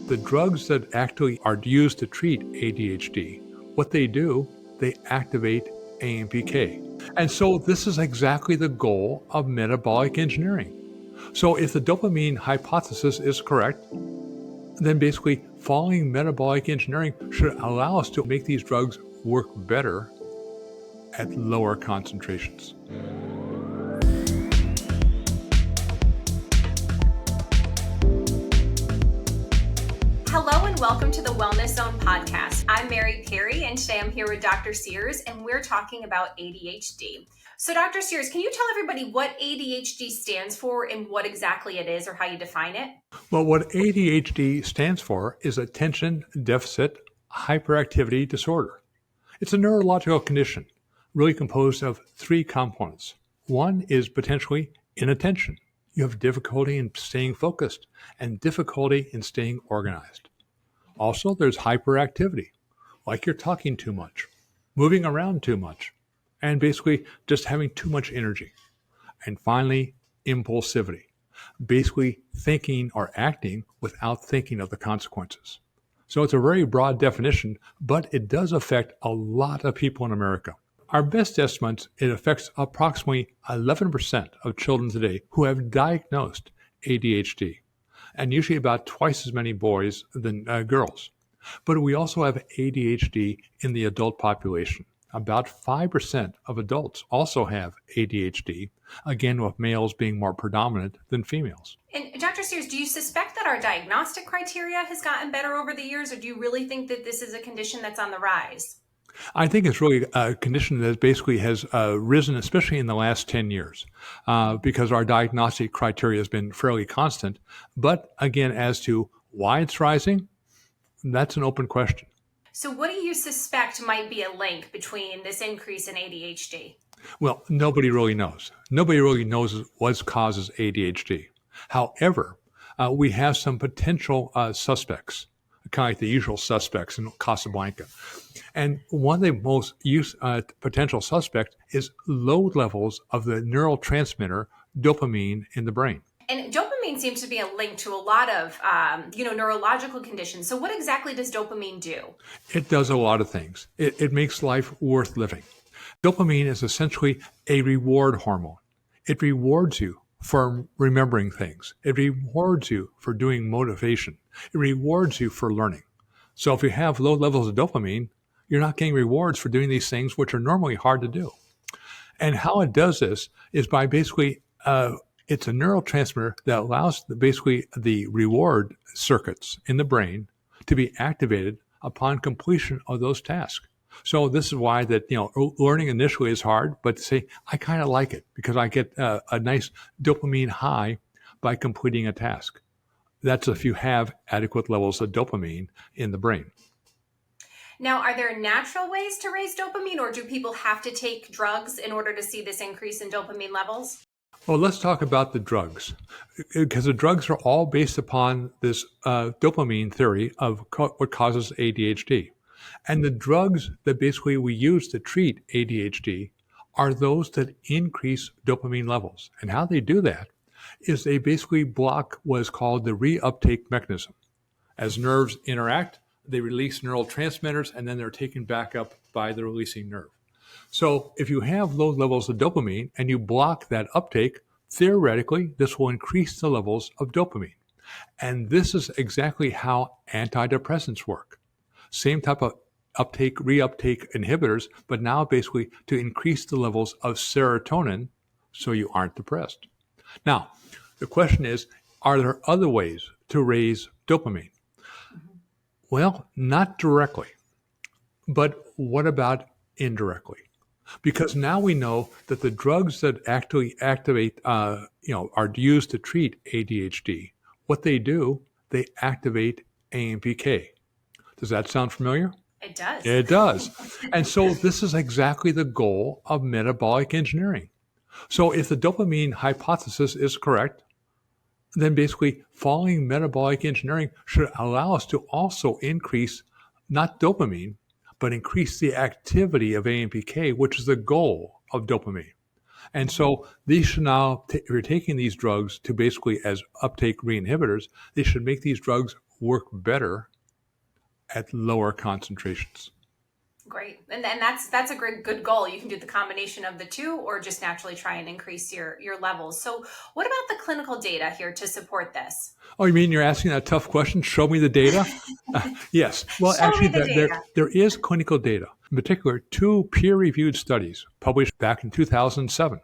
The drugs that actually are used to treat ADHD, what they do, they activate AMPK. And so this is exactly the goal of metabolic engineering. So if the dopamine hypothesis is correct, then basically following metabolic engineering should allow us to make these drugs work better at lower concentrations. Hello and welcome to the Wellness Zone podcast. I'm Mary Perry and today I'm here with Dr. Sears and we're talking about ADHD. So Dr. Sears, can you tell everybody what ADHD stands for and what exactly it is or how you define it? Well, what ADHD stands for is Attention Deficit Hyperactivity Disorder. It's a neurological condition really composed of three components. One is potentially inattention. You have difficulty in staying focused and difficulty in staying organized. Also, there's hyperactivity, like you're talking too much, moving around too much, and basically just having too much energy. And finally, impulsivity, basically thinking or acting without thinking of the consequences. So it's a very broad definition, but it does affect a lot of people in America. Our best estimates, it affects approximately 11% of children today who have diagnosed ADHD, and usually about twice as many boys than girls. But we also have ADHD in the adult population. About 5% of adults also have ADHD, again with males being more predominant than females. And Dr. Sears, do you suspect that our diagnostic criteria has gotten better over the years, or do you really think that this is a condition that's on the rise? I think it's really a condition that basically has risen, especially in the last 10 years, because our diagnostic criteria has been fairly constant. But again, as to why it's rising, that's an open question. So what do you suspect might be a link between this increase in ADHD? Well, nobody really knows. Nobody really knows what causes ADHD. However, we have some potential suspects, kind of like the usual suspects in Casablanca. And one of the most potential suspects is low levels of the neurotransmitter dopamine in the brain. And dopamine seems to be a link to a lot of, neurological conditions. So what exactly does dopamine do? It does a lot of things. It makes life worth living. Dopamine is essentially a reward hormone. It rewards you for remembering things. It rewards you for doing motivation. It rewards you for learning. So if you have low levels of dopamine, you're not getting rewards for doing these things, which are normally hard to do. And how it does this is by basically, it's a neurotransmitter that allows basically the reward circuits in the brain to be activated upon completion of those tasks. So this is why that, learning initially is hard, but say, I kind of like it because I get a nice dopamine high by completing a task. That's if you have adequate levels of dopamine in the brain. Now, are there natural ways to raise dopamine, or do people have to take drugs in order to see this increase in dopamine levels? Well, let's talk about the drugs, because the drugs are all based upon this dopamine theory of what causes ADHD. And the drugs that basically we use to treat ADHD are those that increase dopamine levels. And how they do that is they basically block what is called the reuptake mechanism. As nerves interact, they release neurotransmitters, and then they're taken back up by the releasing nerve. So if you have low levels of dopamine and you block that uptake, theoretically, this will increase the levels of dopamine. And this is exactly how antidepressants work. Same type of reuptake inhibitors, but now basically to increase the levels of serotonin so you aren't depressed. Now, the question is, are there other ways to raise dopamine? Well, not directly, but what about indirectly? Because now we know that the drugs that actually activate, are used to treat ADHD, what they do, they activate AMPK. Does that sound familiar? It does. It does. And so this is exactly the goal of metabolic engineering. So if the dopamine hypothesis is correct, then basically following metabolic engineering should allow us to also increase not dopamine, but increase the activity of AMPK, which is the goal of dopamine. And so these should now, if you're taking these drugs to basically as uptake re-inhibitors, they should make these drugs work better at lower concentrations. Great. And that's a great good goal. You can do the combination of the two or just naturally try and increase your levels. So what about the clinical data here to support this? Oh, you mean you're asking a tough question? Show me the data? Yes. Well, Show me actually, the data. there is clinical data. In particular, 2 peer-reviewed studies published back in 2007.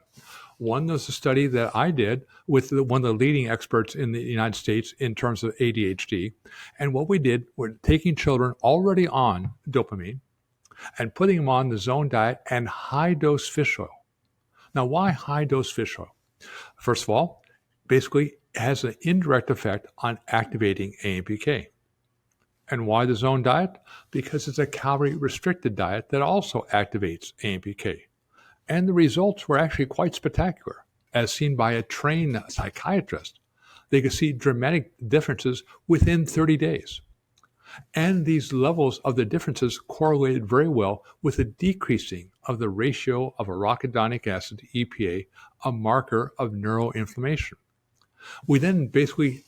One was a study that I did with one of the leading experts in the United States in terms of ADHD. And what we did, we're taking children already on dopamine and putting them on the zone diet and high-dose fish oil. Now, why high-dose fish oil? First of all, basically it has an indirect effect on activating AMPK. And why the zone diet? Because it's a calorie-restricted diet that also activates AMPK. And the results were actually quite spectacular, as seen by a trained psychiatrist. They could see dramatic differences within 30 days. And these levels of the differences correlated very well with the decreasing of the ratio of arachidonic acid to EPA, a marker of neuroinflammation. We then basically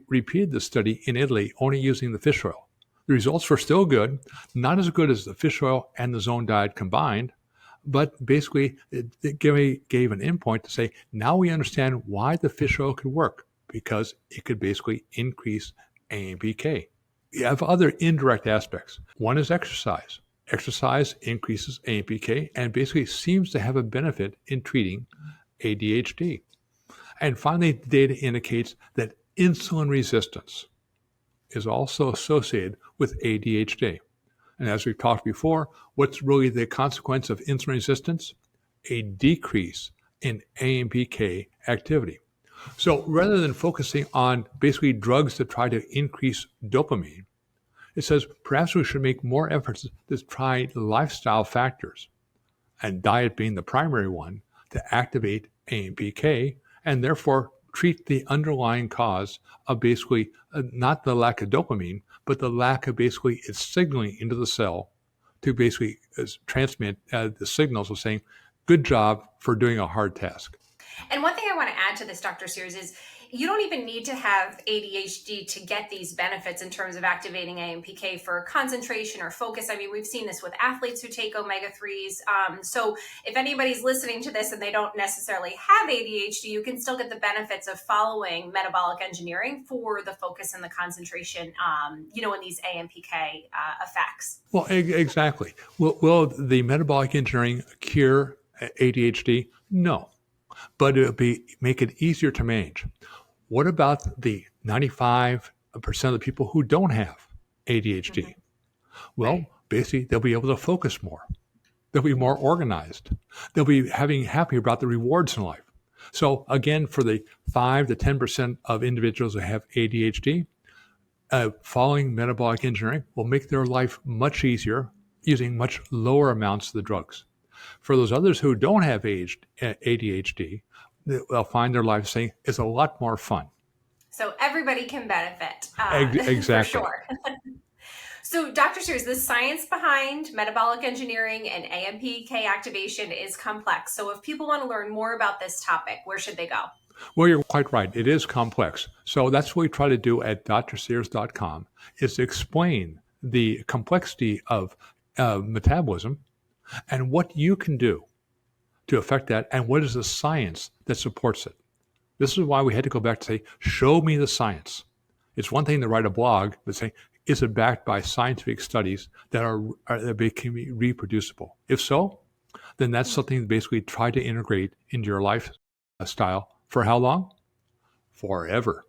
repeated the study in Italy only using the fish oil. The results were still good, not as good as the fish oil and the zone diet combined, but basically it gave an endpoint to say, now we understand why the fish oil could work, because it could basically increase AMPK. You have other indirect aspects. One is exercise. Exercise increases AMPK and basically seems to have a benefit in treating ADHD. And finally, the data indicates that insulin resistance is also associated with ADHD. And as we've talked before, what's really the consequence of insulin resistance? A decrease in AMPK activity. So rather than focusing on basically drugs to try to increase dopamine, it says perhaps we should make more efforts to try lifestyle factors, and diet being the primary one, to activate AMPK and therefore treat the underlying cause of basically not the lack of dopamine, but the lack of basically its signaling into the cell to basically transmit the signals of saying, good job for doing a hard task. And one thing I want to add to this, Dr. Sears, is you don't even need to have ADHD to get these benefits in terms of activating AMPK for concentration or focus. I mean, we've seen this with athletes who take omega-3s. So if anybody's listening to this and they don't necessarily have ADHD, you can still get the benefits of following metabolic engineering for the focus and the concentration, in these AMPK effects. Well, exactly. Will the metabolic engineering cure ADHD? No. But it'll make it easier to manage. What about the 95% of the people who don't have ADHD? Mm-hmm. Well, basically, they'll be able to focus more. They'll be more organized. They'll be happy about the rewards in life. So again, for the 5 to 10% of individuals who have ADHD, following metabolic engineering will make their life much easier using much lower amounts of the drugs. For those others who don't have ADHD, they'll find their life saying it's a lot more fun. So everybody can benefit. Exactly. For sure. So Dr. Sears, the science behind metabolic engineering and AMPK activation is complex. So if people want to learn more about this topic, where should they go? Well, you're quite right. It is complex. So that's what we try to do at drsears.com, is to explain the complexity of metabolism and what you can do to affect that, and what is the science that supports it. This is why we had to go back to say, show me the science. It's one thing to write a blog, but say, is it backed by scientific studies that can be reproducible? If so, then that's something to basically try to integrate into your lifestyle for how long? Forever.